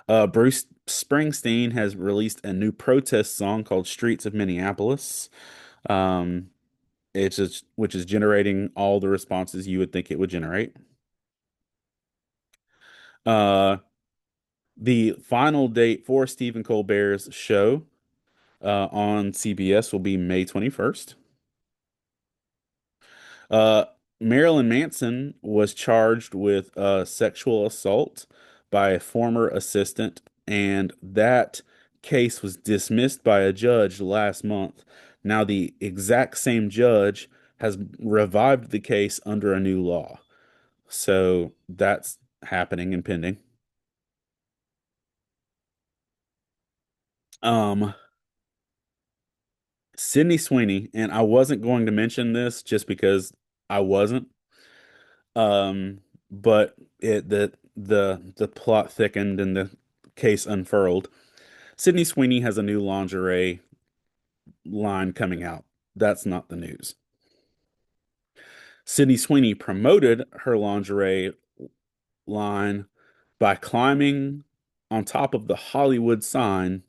Bruce Springsteen has released a new protest song called Streets of Minneapolis. Um, which is generating all the responses you would think it would generate. Uh, the final date for Stephen Colbert's show on CBS will be May 21st. Uh, Marilyn Manson was charged with sexual assault by a former assistant, and that case was dismissed by a judge last month. Now, the exact same judge has revived the case under a new law. So that's happening and pending. Um, Sydney Sweeney, and I wasn't going to mention this just because I wasn't. But the plot thickened and the case unfurled. Sydney Sweeney has a new lingerie line coming out. That's not the news. Sydney Sweeney promoted her lingerie line by climbing on top of the Hollywood sign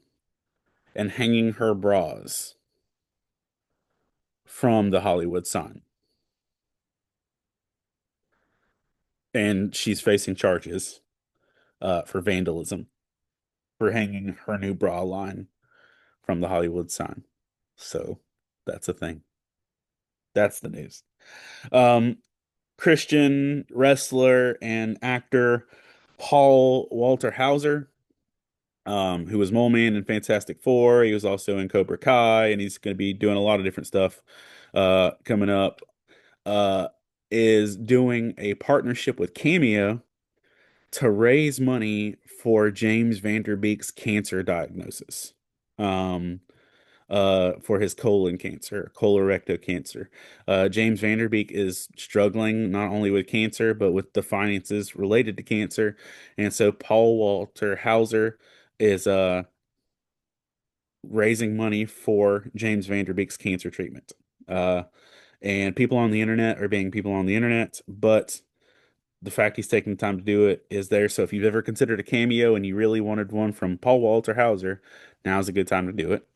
and hanging her bras from the Hollywood sign. And she's facing charges for vandalism for hanging her new bra line from the Hollywood sign. So that's a thing. That's the news. Um, Christian wrestler and actor Paul Walter Hauser, who was Mole Man in Fantastic Four. He was also in Cobra Kai, and he's going to be doing a lot of different stuff coming up. Uh, is doing a partnership with Cameo to raise money for James Vanderbeek's cancer diagnosis. Um, for his colon cancer, colorectal cancer. James Vanderbeek is struggling not only with cancer, but with the finances related to cancer. And so Paul Walter Hauser is raising money for James Vanderbeek's cancer treatment. Uh, and people on the internet are being people on the internet, but the fact he's taking the time to do it is there. So if you've ever considered a cameo and you really wanted one from Paul Walter Hauser, now's a good time to do it.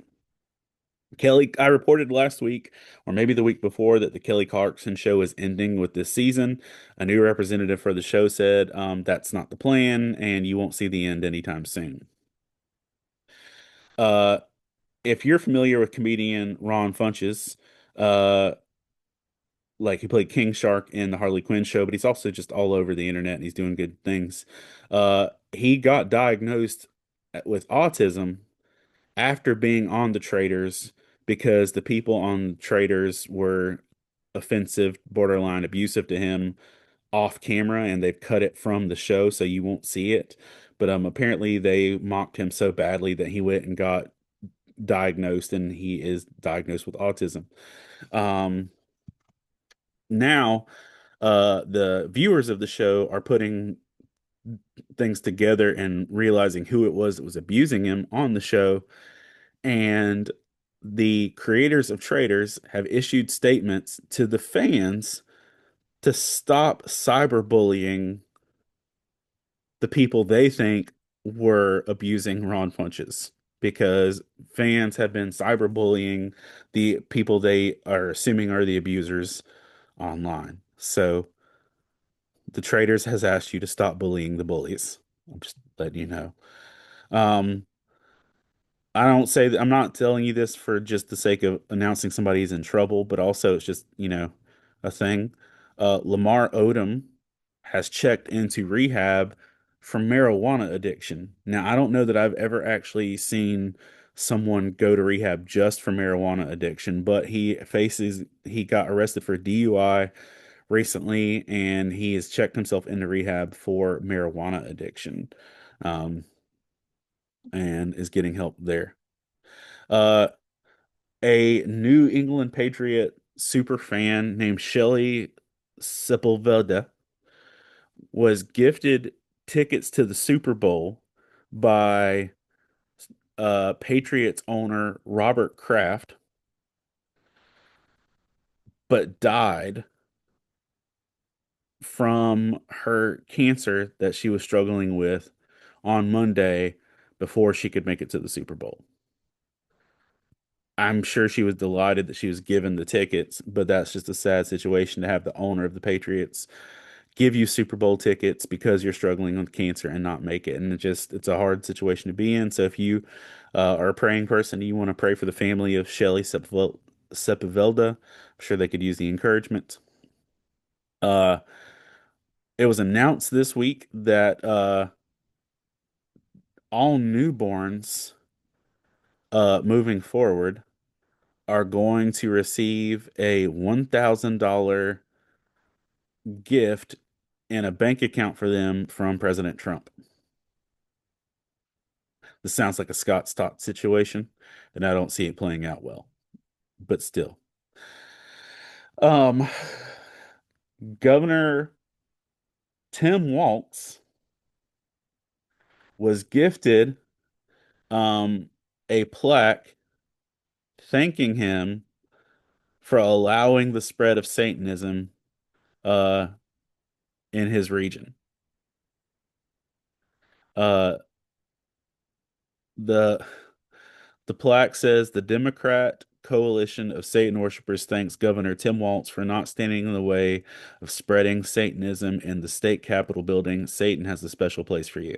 Kelly, I reported last week, or maybe the week before, that the Kelly Clarkson show is ending with this season. A new representative for the show said that's not the plan, and you won't see the end anytime soon. Uh, if you're familiar with comedian Ron Funches, uh, like he played King Shark in the Harley Quinn show, but he's also just all over the internet and he's doing good things. He got diagnosed with autism after being on the Traders because the people on the Traders were offensive, borderline abusive to him off camera, and they've cut it from the show so you won't see it. But apparently they mocked him so badly that he went and got diagnosed, and he is diagnosed with autism. Um, Now, the viewers of the show are putting things together and realizing who it was that was abusing him on the show. And the creators of Traders have issued statements to the fans to stop cyberbullying the people they think were abusing Ron Funches because fans have been cyberbullying the people they are assuming are the abusers online. So the Traders has asked you to stop bullying the bullies. I'm just letting you know. Um, I don't say that I'm not telling you this for just the sake of announcing somebody's in trouble, but also it's just, a thing. Lamar Odom has checked into rehab for marijuana addiction. Now, I don't know that I've ever actually seen someone go to rehab just for marijuana addiction, but he got arrested for DUI recently and he has checked himself into rehab for marijuana addiction, um, and is getting help there. Uh, a New England Patriot super fan named Shelley Sepulveda was gifted tickets to the Super Bowl by Patriots owner Robert Kraft, but died from her cancer that she was struggling with on Monday before she could make it to the Super Bowl. I'm sure she was delighted that she was given the tickets, but that's just a sad situation to have the owner of the Patriots give you Super Bowl tickets because you're struggling with cancer and not make it. And it's a hard situation to be in. So if you are a praying person, you want to pray for the family of Shelley Sepulveda. I'm sure they could use the encouragement. Uh, it was announced this week that all newborns moving forward are going to receive a $1,000 gift in a bank account for them from President Trump. This sounds like a Scott Stott situation, and I don't see it playing out well. But still, um, Governor Tim Walz was gifted um, a plaque thanking him for allowing the spread of Satanism uh, in his region. Uh, the the plaque says the Democrat coalition of Satan worshipers thanks Governor Tim Walz for not standing in the way of spreading Satanism in the state capitol building. Satan has a special place for you.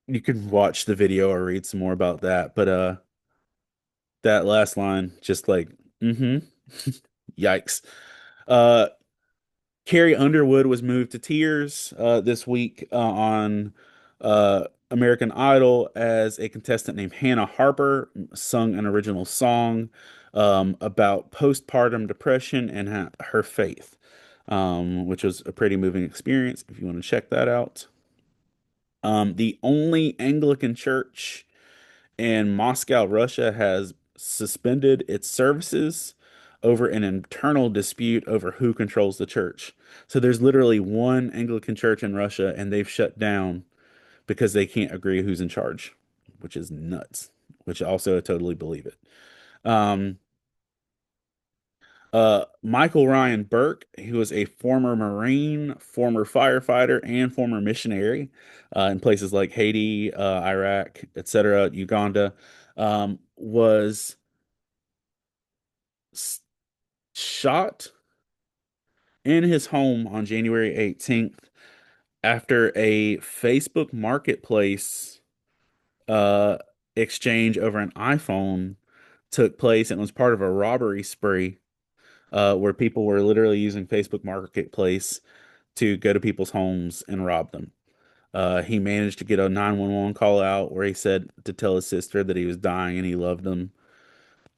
You can watch the video or read some more about that, but that last line just like, mm-hmm. Yikes. Uh Carrie Underwood was moved to tears this week on American Idol as a contestant named Hannah Harper sung an original song about postpartum depression and her faith, which was a pretty moving experience if you want to check that out. The only Anglican church in Moscow, Russia has suspended its services over an internal dispute over who controls the church. So there's literally one Anglican church in Russia, and they've shut down because they can't agree who's in charge, which is nuts, which also I totally believe it. Um, Michael Ryan Burke, who was a former Marine, former firefighter, and former missionary in places like Haiti, Iraq, etc., Uganda, was s- shot in his home on January 18th after a Facebook Marketplace uh, exchange over an iPhone took place and was part of a robbery spree where people were literally using Facebook Marketplace to go to people's homes and rob them. He managed to get a 911 call out where he said to tell his sister that he was dying and he loved them,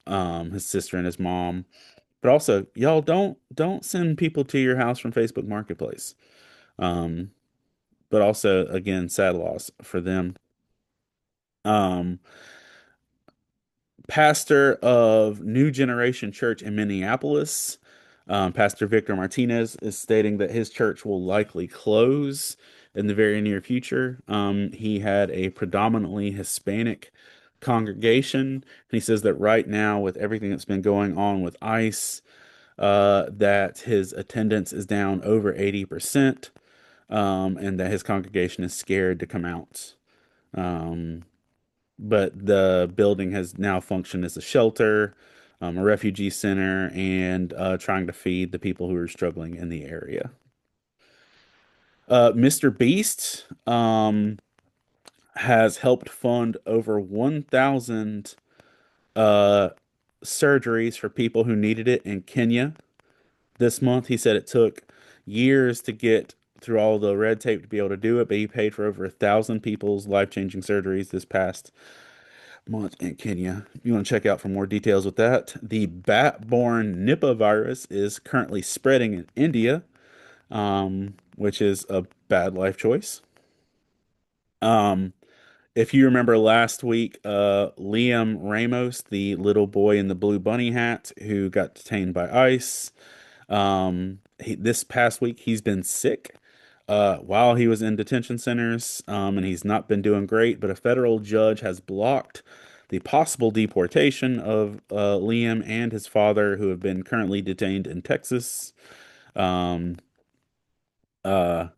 his sister and his mom. But also, y'all don't send people to your house from Facebook Marketplace. Um, but also, again, sad loss for them. Um, Pastor of New Generation Church in Minneapolis, Pastor Victor Martinez, is stating that his church will likely close in the very near future. He had a predominantly Hispanic congregation, and he says that right now, with everything that's been going on with ICE, that his attendance is down over 80%, and that his congregation is scared to come out. Um, but the building has now functioned as a shelter, a refugee center, and trying to feed the people who are struggling in the area. Mr. Beast has helped fund over 1,000 uh, surgeries for people who needed it in Kenya this month. He said it took years to get through all the red tape to be able to do it, but he paid for over 1,000 people's life-changing surgeries this past month in Kenya. If you want to check out for more details with that, the bat-borne Nipah virus is currently spreading in India, which is a bad life choice. Um, if you remember last week, Liam Ramos, the little boy in the blue bunny hat who got detained by ICE, this past week he's been sick while he was in detention centers, and he's not been doing great. But a federal judge has blocked the possible deportation of Liam and his father, who have been currently detained in Texas. Um, uh,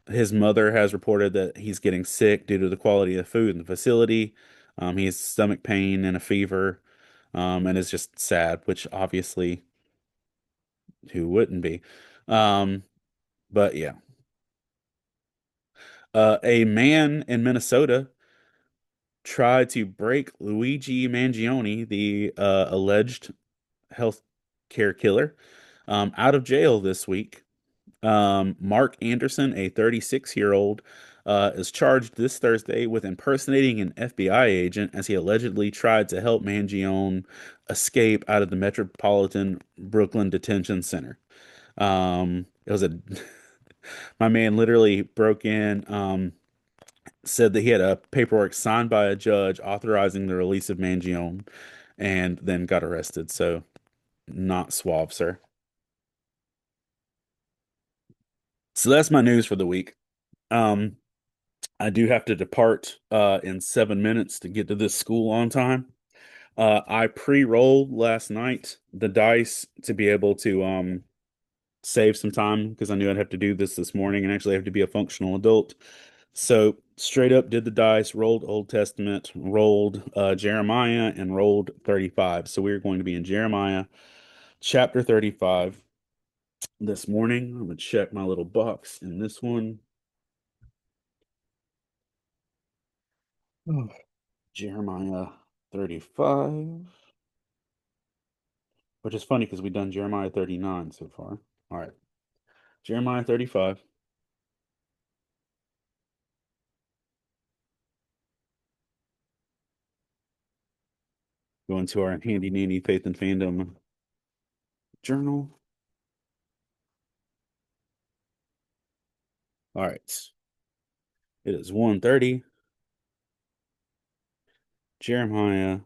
his mother has reported that he's getting sick due to the quality of food in the facility. He has stomach pain and a fever, and is just sad, which obviously who wouldn't be? Um, but yeah, a man in Minnesota tried to break Luigi Mangione, the alleged health care killer, out of jail this week. Mark Anderson, a 36-year-old, is charged this Thursday with impersonating an FBI agent as he allegedly tried to help Mangione escape out of the Metropolitan Brooklyn Detention Center. It was a my man literally broke in, said that he had a paperwork signed by a judge authorizing the release of Mangione, and then got arrested. So not suave, sir. So that's my news for the week. Um, I do have to depart in 7 minutes to get to this school on time. I pre-rolled last night the dice to be able to save some time because I knew I'd have to do this morning and actually have to be a functional adult. So straight up did the dice, rolled Old Testament, rolled Jeremiah, and rolled 35. So we're going to be in Jeremiah chapter 35 this morning. I'm going to check my little box in this one. Oh, Jeremiah 35, which is funny because we've done Jeremiah 39 so far. All right. Jeremiah 35. Going to our handy nanny faith and fandom journal. All right. It is 1:30. Jeremiah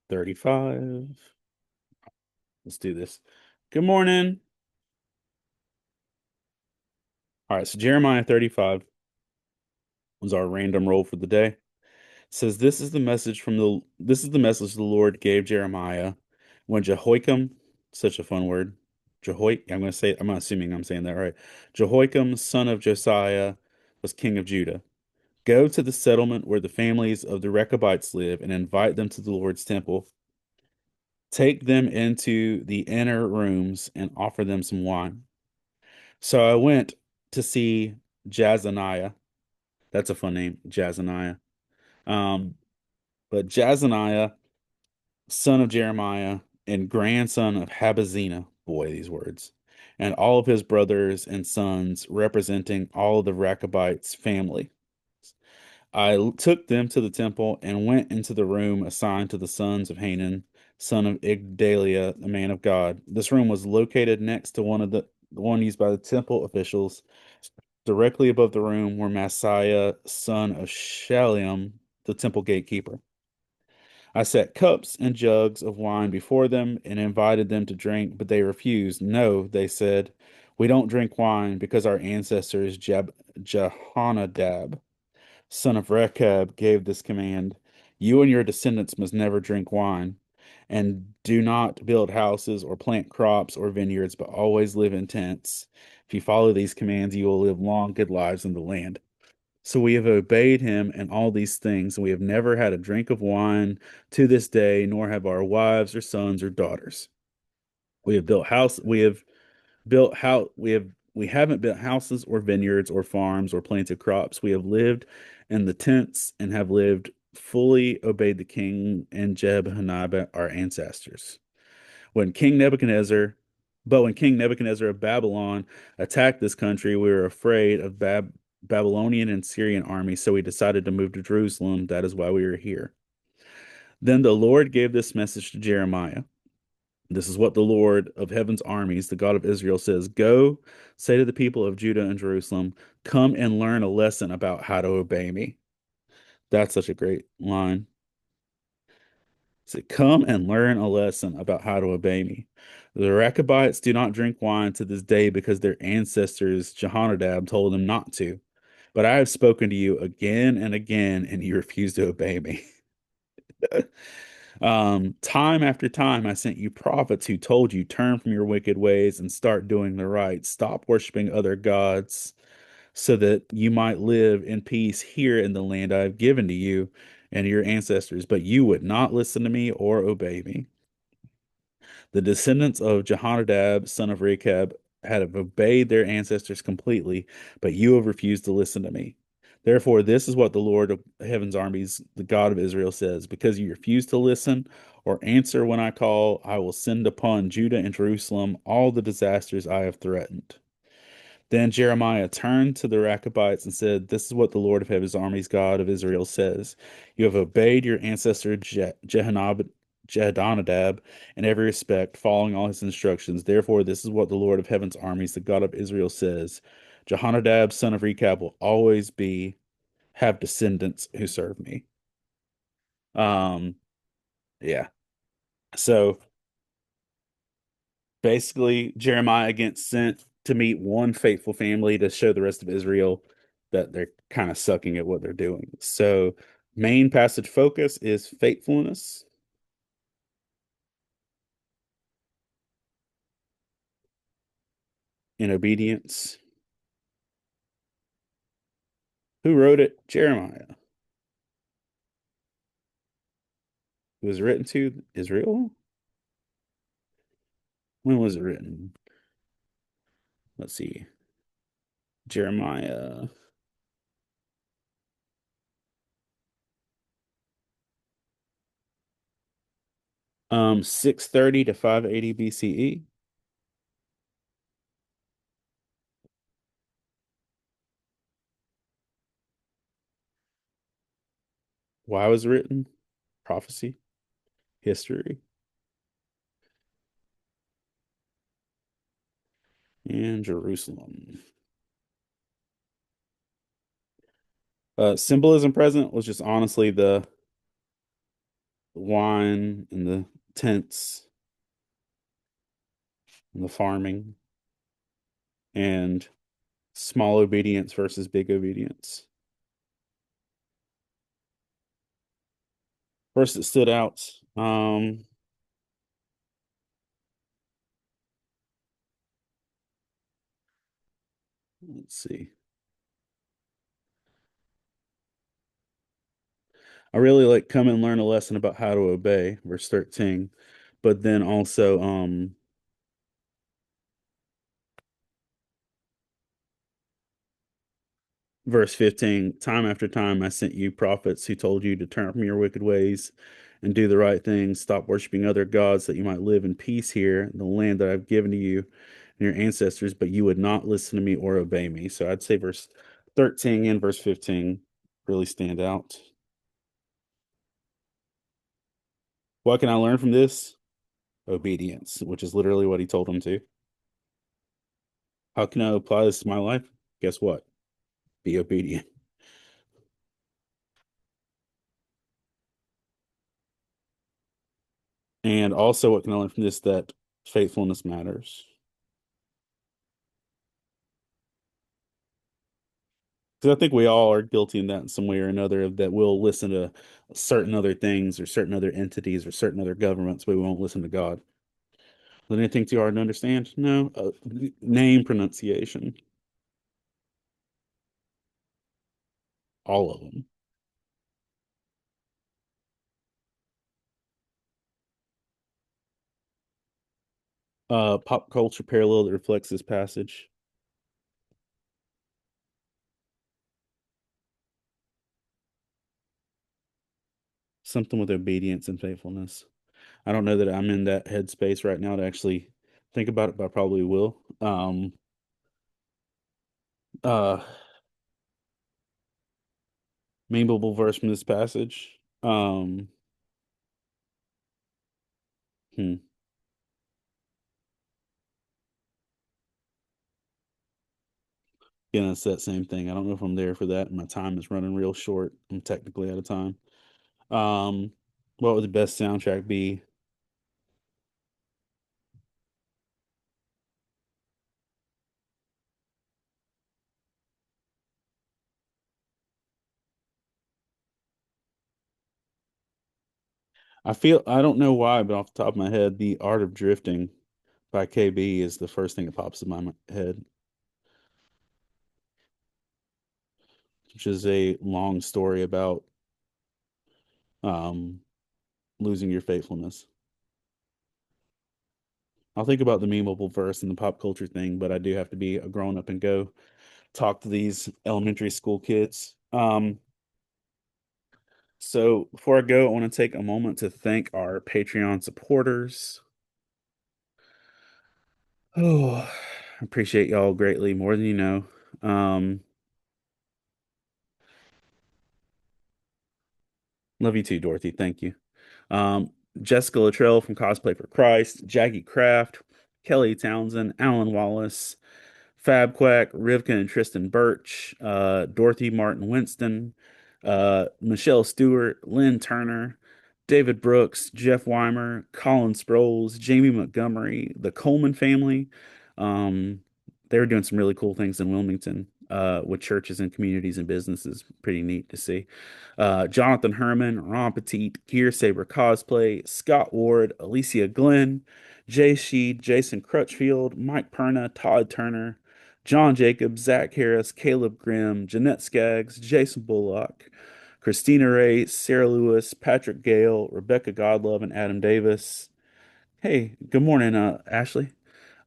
35. Let's do this. Good morning. All right, so Jeremiah 35 was our random roll for the day. It says this is the message the Lord gave Jeremiah when Jehoiakim, such a fun word. I'm assuming I'm saying that right. Jehoiakim, son of Josiah, was king of Judah. Go to the settlement where the families of the Rechabites live and invite them to the Lord's temple. Take them into the inner rooms and offer them some wine. So I went to see Jazaniah. That's a fun name, Jazaniah. Um, but Jazaniah, son of Jeremiah and grandson of Habazina, boy, these words, and all of his brothers and sons, representing all of the Rechabites' family. Took them to the temple and went into the room assigned to the sons of Hanan, son of Igdaliah, a man of God. This room was located next to the one used by the temple officials. Directly above the room were Messiah, son of Shallum, the temple gatekeeper. I set cups and jugs of wine before them and invited them to drink, but they refused. No, they said, we don't drink wine because our ancestors Jehonadab, son of Rechab, gave this command. You and your descendants must never drink wine, and do not build houses or plant crops or vineyards, but always live in tents. If you follow these commands, you will live long, good lives in the land. So we have obeyed him in all these things, and we have never had a drink of wine to this day, nor have our wives or sons or daughters. We haven't built houses or vineyards or farms or planted crops. We have lived in the tents and have lived fully obeyed the king and Jeb-Hanab, our ancestors. When King Nebuchadnezzar, but when King Nebuchadnezzar of Babylon attacked this country, we were afraid of Babylonian and Syrian armies, so we decided to move to Jerusalem. That is why we are here. Then the Lord gave this message to Jeremiah. This is what the Lord of heaven's armies, the God of Israel, says: Go, say to the people of Judah and Jerusalem, come and learn a lesson about how to obey me. That's such a great line. Say, come and learn a lesson about how to obey me. The Rechabites do not drink wine to this day because their ancestors Jehonadab told them not to. But I have spoken to you again and again, and you refuse to obey me. Time after time, I sent you prophets who told you, turn from your wicked ways and start doing the right. Stop worshiping other gods so that you might live in peace here in the land I have given to you and your ancestors. But you would not listen to me or obey me. The descendants of Jehonadab, son of Rechab, had obeyed their ancestors completely, but you have refused to listen to me. Therefore, this is what the Lord of heaven's armies, the God of Israel, says: Because you refuse to listen or answer when I call, I will send upon Judah and Jerusalem all the disasters I have threatened. Then Jeremiah turned to the Rechabites and said, This is what the Lord of Heaven's armies, God of Israel, says: You have obeyed your ancestor Jehonadab in every respect, following all his instructions. Therefore, this is what the Lord of Heaven's armies, the God of Israel, says: Jehonadab, son of Rechab, will always be have descendants who serve me. Um, yeah. So basically, Jeremiah gets sent to meet one faithful family to show the rest of Israel that they're kind of sucking at what they're doing. So, main passage focus is faithfulness and obedience. Who wrote it? Jeremiah. It was written to Israel. When was it written? Let's see. Jeremiah. 630 to 580 BCE. Why was it written? Prophecy, history, and Jerusalem. Symbolism present was just honestly the wine and the tents and the farming and small obedience versus big obedience. First, it stood out. Let's see. I really like come and learn a lesson about how to obey, verse 13. But then also, verse 15, time after time I sent you prophets who told you to turn from your wicked ways and do the right things, stop worshiping other gods that you might live in peace here in the land that I've given to you and your ancestors, but you would not listen to me or obey me. So I'd say verse 13 and verse 15 really stand out. What can I learn from this? Obedience, which is literally what he told him to. How can I apply this to my life? Guess what? Be obedient. And also, what can I learn from this? That faithfulness matters. Because I think we all are guilty in that in some way or another, that we'll listen to certain other things or certain other entities or certain other governments, but we won't listen to God. Is there anything too hard to understand? No. Name pronunciation, all of them. Pop culture parallel that reflects this passage. Something with obedience and faithfulness. I don't know that I'm in that headspace right now to actually think about it, but I probably will. Uh, Memeable verse from this passage. Hmm. Yeah, it's that same thing. I don't know if I'm there for that. My time is running real short. I'm technically out of time. Um, what would the best soundtrack be? I don't know why, but off the top of my head, The Art of Drifting by KB is the first thing that pops in my head, which is a long story about um losing your faithfulness. I'll think about the memeable verse and the pop culture thing, but I do have to be a grown up and go talk to these elementary school kids. So before I go, I want to take a moment to thank our Patreon supporters. Oh, I appreciate y'all greatly, more than you know. Um, Love you too, Dorothy. Thank you. Um, Jessica Luttrell from Cosplay for Christ, Jackie Kraft, Kelly Townsend, Alan Wallace, Fab Quack, Rivka and Tristan Birch, Dorothy Martin Winston, Michelle Stewart, Lynn Turner, David Brooks, Jeff Weimer, Colin Sproles, Jamie Montgomery, the Coleman family. They were doing some really cool things in Wilmington with churches and communities and businesses. Pretty neat to see. Jonathan Herman, Ron Petit, Gear Saber Cosplay, Scott Ward, Alicia Glenn, Jay Sheed, Jason Crutchfield, Mike Perna, Todd Turner, John Jacobs, Zach Harris, Caleb Grimm, Jeanette Skaggs, Jason Bullock, Christina Ray, Sarah Lewis, Patrick Gale, Rebecca Godlove, and Adam Davis. Hey, good morning, Ashley.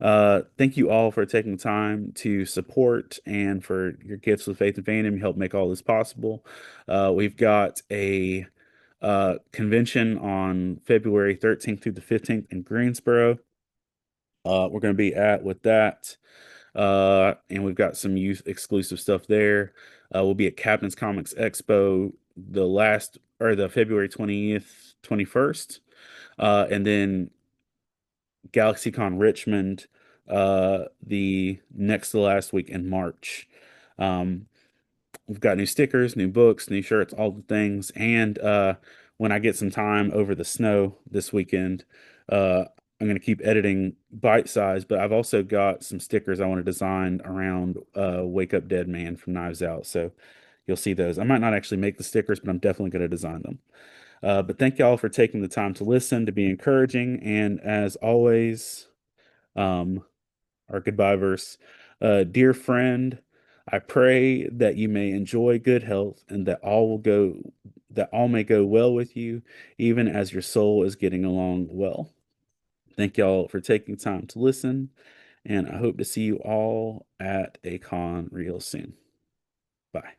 Thank you all for taking the time to support and for your gifts with Faith and Fandom. You help make all this possible. We've got a convention on February 13th through the 15th in Greensboro. We're going to be at with that. And we've got some youth exclusive stuff there. We'll be at Captain's Comics Expo the February 20th, 21st. And then GalaxyCon Richmond the next to last week in March. Um, we've got new stickers, new books, new shirts, all the things. And when I get some time over the snow this weekend, I'm going to keep editing bite size, but I've also got some stickers I want to design around Wake Up Dead Man from Knives Out. So you'll see those. I might not actually make the stickers, but I'm definitely going to design them. But thank y'all for taking the time to listen, to be encouraging. And as always, um, our goodbye verse. Dear friend, I pray that you may enjoy good health and that all may go well with you, even as your soul is getting along well. Thank y'all for taking time to listen, and I hope to see you all at a con real soon. Bye.